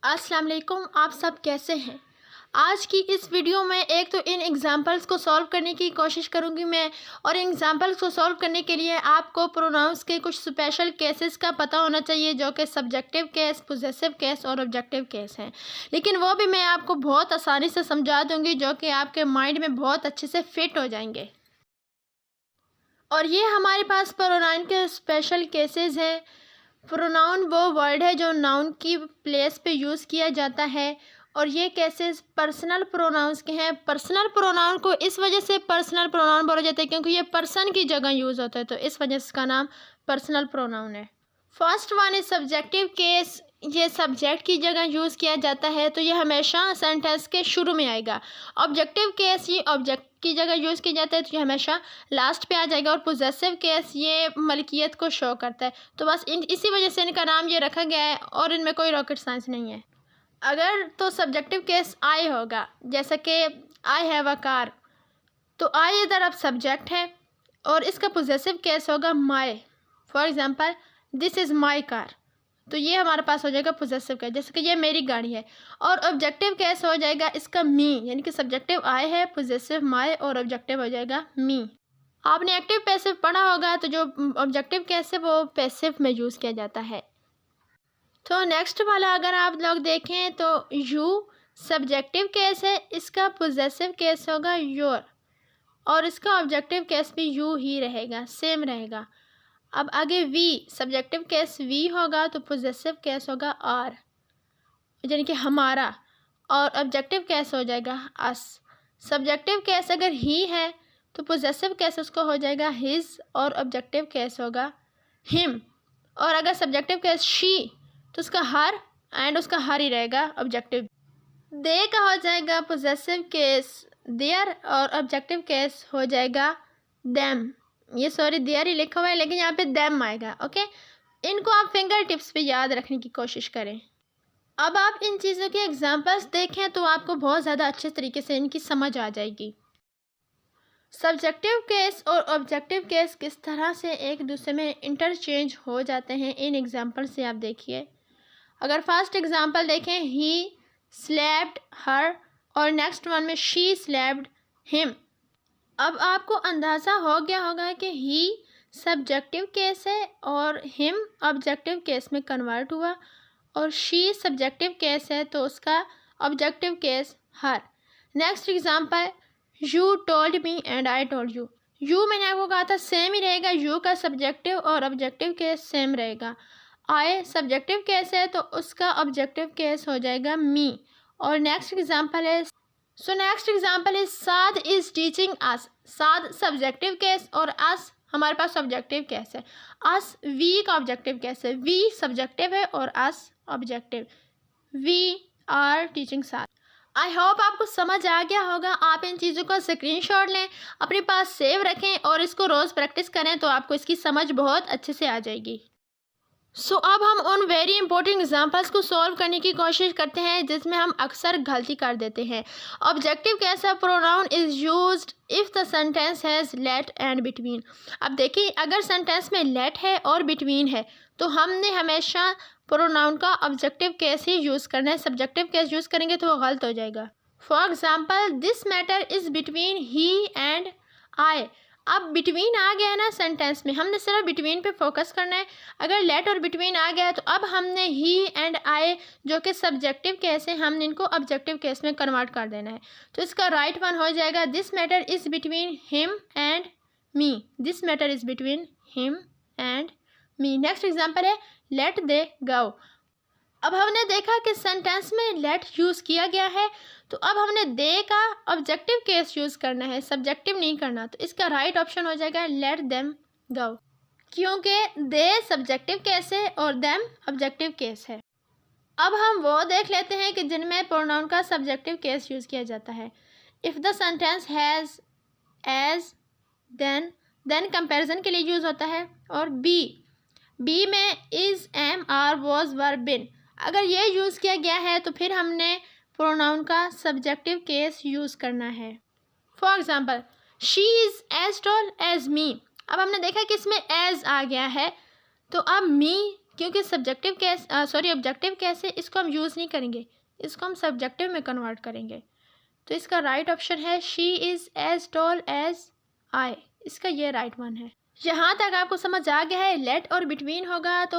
अस्सलाम वालेकुम। आप सब कैसे हैं? आज की इस वीडियो में एक तो इन एग्जांपल्स को सॉल्व करने की कोशिश करूंगी मैं, और इन एग्जांपल्स को सॉल्व करने के लिए आपको प्रोनाउंस के कुछ स्पेशल केसेस का पता होना चाहिए, जो कि सब्जेक्टिव केस, पोजेसिव केस और ऑब्जेक्टिव केस हैं। लेकिन वो भी मैं आपको बहुत आसानी से समझा दूंगी, जो कि आपके माइंड में बहुत अच्छे से फिट हो जाएंगे। और ये हमारे पास प्रोनाउन के स्पेशल केसेस हैं। प्रोनाउन वो वर्ड है जो नाउन की प्लेस पे यूज़ किया जाता है, और ये केसेस पर्सनल प्रोनाउंस के हैं। पर्सनल प्रोनाउन को इस वजह से पर्सनल प्रोनाउन बोला जाता है क्योंकि ये पर्सन की जगह यूज़ होता है, तो इस वजह से इसका नाम पर्सनल प्रोनाउन है। First one is subjective case. ये सब्जेक्ट की जगह यूज़ किया जाता है, तो ये हमेशा सेंटेंस के शुरू में आएगा। ऑब्जेक्टिव केस ये ऑब्जेक्ट की जगह यूज़ किया जाता है, तो ये हमेशा लास्ट पे आ जाएगा। और पोजेसिव केस ये मलकियत को शो करता है। तो बस इसी वजह से इनका नाम ये रखा गया है, और इनमें कोई रॉकेट साइंस नहीं है। अगर तो सब्जेक्टिव केस आई होगा, जैसा कि आई हैव अ कार, तो आई इधर अब सब्जेक्ट है, और इसका पोजेसिव केस होगा my. For example this is my car, तो ये हमारे पास हो जाएगा पोजेसिव केस, जैसे कि ये मेरी गाड़ी है। और ऑब्जेक्टिव केस हो जाएगा इसका मी, यानी कि सब्जेक्टिव आई है, पोजेसिव माई, और ऑब्जेक्टिव हो जाएगा मी। आपने एक्टिव पैसिव पढ़ा होगा, तो जो ऑब्जेक्टिव केस है वो पैसिव में यूज़ किया जाता है। तो नेक्स्ट वाला अगर आप लोग देखें तो यू सब्जेक्टिव केस है, इसका पोजेसिव केस होगा योर, और इसका ऑब्जेक्टिव केस भी यू ही रहेगा, सेम रहेगा। अब आगे वी सब्जेक्टिव केस वी होगा, तो पोजेसिव केस होगा आर, यानी कि हमारा, और ऑब्जेक्टिव केस हो जाएगा अस। सब्जेक्टिव केस अगर ही है तो पोजेसिव केस उसको हो जाएगा हिज, और ऑब्जेक्टिव केस होगा हिम। और अगर सब्जेक्टिव केस शी तो उसका हर, एंड उसका हर ही रहेगा ऑब्जेक्टिव। दे का हो जाएगा पोजेसिव केस देयर, और ऑब्जेक्टिव केस हो जाएगा देम। ये सॉरी देयर ही लिखा हुआ है, लेकिन यहाँ पे देम आएगा। ओके, इनको आप फिंगर टिप्स पे याद रखने की कोशिश करें। अब आप इन चीज़ों के एग्जांपल्स देखें तो आपको बहुत ज़्यादा अच्छे तरीके से इनकी समझ आ जाएगी। सब्जेक्टिव केस और ऑब्जेक्टिव केस किस तरह से एक दूसरे में इंटरचेंज हो जाते हैं, इन एग्जांपल से आप देखिए। अगर फर्स्ट एग्जांपल देखें, ही स्लैप्ड हर, और नेक्स्ट वन में शी स्लैप्ड हिम। अब आपको अंदाज़ा हो गया होगा कि ही सब्जेक्टिव केस है और हिम ऑब्जेक्टिव केस में कन्वर्ट हुआ, और शी सब्जेक्टिव केस है तो उसका objective case her. Next example, you told me and I told you. You मैंने आपको कहा था सेम ही रहेगा, यू का सब्जेक्टिव और ऑब्जेक्टिव केस सेम रहेगा। आई सब्जेक्टिव केस है तो उसका ऑब्जेक्टिव केस हो जाएगा मी। और नेक्स्ट एग्जांपल है, so next example is Saad is teaching us. Saad subjective case और अस हमारे पास ऑब्जेक्टिव केस है। अस वी का ऑब्जेक्टिव केस है, वी सब्जेक्टिव है और us objective. We are teaching Saad. I hope आपको समझ आ गया होगा। आप इन चीज़ों का स्क्रीनशॉट लें, अपने पास सेव रखें, और इसको रोज़ प्रैक्टिस करें, तो आपको इसकी समझ बहुत अच्छे से आ जाएगी। सो अब हम उन वेरी इंपॉर्टेंट एग्जांपल्स को सॉल्व करने की कोशिश करते हैं जिसमें हम अक्सर गलती कर देते हैं। ऑब्जेक्टिव कैसा pronoun is used if the sentence has let and between. अब देखिए, अगर सेंटेंस में लेट है और बिटवीन है तो हमने हमेशा प्रोनाउन का ऑब्जेक्टिव केस ही यूज़ करना है। सब्जेक्टिव केस यूज़ करेंगे तो वो गलत हो जाएगा। For example, this matter is between he and I. अब बिटवीन आ गया है ना सेंटेंस में, हमने सिर्फ बिटवीन पे फोकस करना है। अगर लेट और बिटवीन आ गया तो अब हमने ही एंड आई, जो कि सब्जेक्टिव केस है, हमने इनको ऑब्जेक्टिव केस में कन्वर्ट कर देना है। तो इसका राइट वन हो जाएगा, this matter is between him and me. This matter is between him and me. Next example है, लेट दे गो। अब हमने देखा कि सेंटेंस में लेट यूज़ किया गया है, तो अब हमने दे का ऑब्जेक्टिव केस यूज़ करना है, सब्जेक्टिव नहीं करना। तो इसका राइट ऑप्शन हो जाएगा लेट देम गो, क्योंकि दे सब्जेक्टिव केस है और देम ऑब्जेक्टिव केस है। अब हम वो देख लेते हैं कि जिनमें प्रोनाउन का सब्जेक्टिव केस यूज़ किया जाता है। If the sentence has as then comparison के लिए यूज़ होता है। और बी में is am are was were been, अगर ये यूज़ किया गया है तो फिर हमने प्रोनाउन का सब्जेक्टिव केस यूज़ करना है। For example, she is as tall as me. अब हमने देखा कि इसमें एज आ गया है, तो अब मी क्योंकि सब्जेक्टिव केस ऑब्जेक्टिव केस है, इसको हम यूज़ नहीं करेंगे, इसको हम सब्जेक्टिव में कन्वर्ट करेंगे। तो इसका राइट ऑप्शन है she is as tall as I, इसका ये राइट वन है। यहाँ तक आपको समझ आ गया है। लेट और बिटवीन होगा तो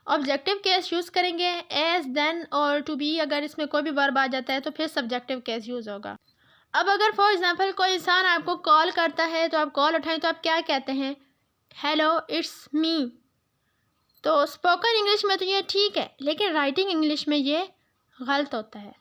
ऑब्जेक्टिव केस यूज़ करेंगे, एज, देन और टू बी अगर इसमें कोई भी वर्ब आ जाता है तो फिर सब्जेक्टिव केस यूज़ होगा। अब अगर फॉर एग्जांपल कोई इंसान आपको कॉल करता है तो आप कॉल उठाएं तो आप क्या कहते हैं? Hello it's me. तो स्पोकन इंग्लिश में तो ये ठीक है, लेकिन राइटिंग इंग्लिश में ये गलत होता है।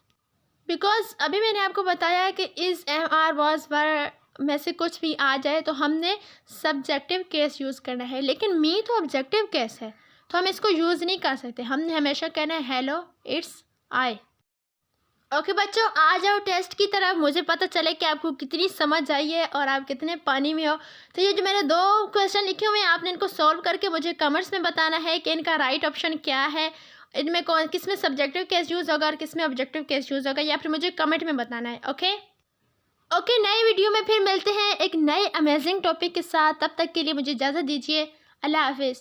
बिकॉज अभी मैंने आपको बताया कि इज़, एम, आर, वॉज, वर में से कुछ भी आ जाए तो हमने सब्जेक्टिव केस यूज़ करना है, लेकिन मी तो ऑब्जेक्टिव केस है तो हम इसको यूज़ नहीं कर सकते। हमने हमेशा कहना है हेलो इट्स आई। ओके बच्चों, आ जाओ टेस्ट की तरफ, मुझे पता चले कि आपको कितनी समझ आई है और आप कितने पानी में हो। तो ये जो मैंने 2 क्वेश्चन लिखे हुए हैं, आपने इनको सॉल्व करके मुझे कमेंट्स में बताना है कि इनका राइट ऑप्शन क्या है, इनमें कौन किस में सब्जेक्टिव केस यूज़ होगा और किस में ऑब्जेक्टिव केस यूज़ होगा, या फिर मुझे कमेंट में बताना है। ओके, नए वीडियो में फिर मिलते हैं एक नए अमेजिंग टॉपिक के साथ। तब तक के लिए मुझे इजाज़त दीजिए। अल्लाह हाफिज़।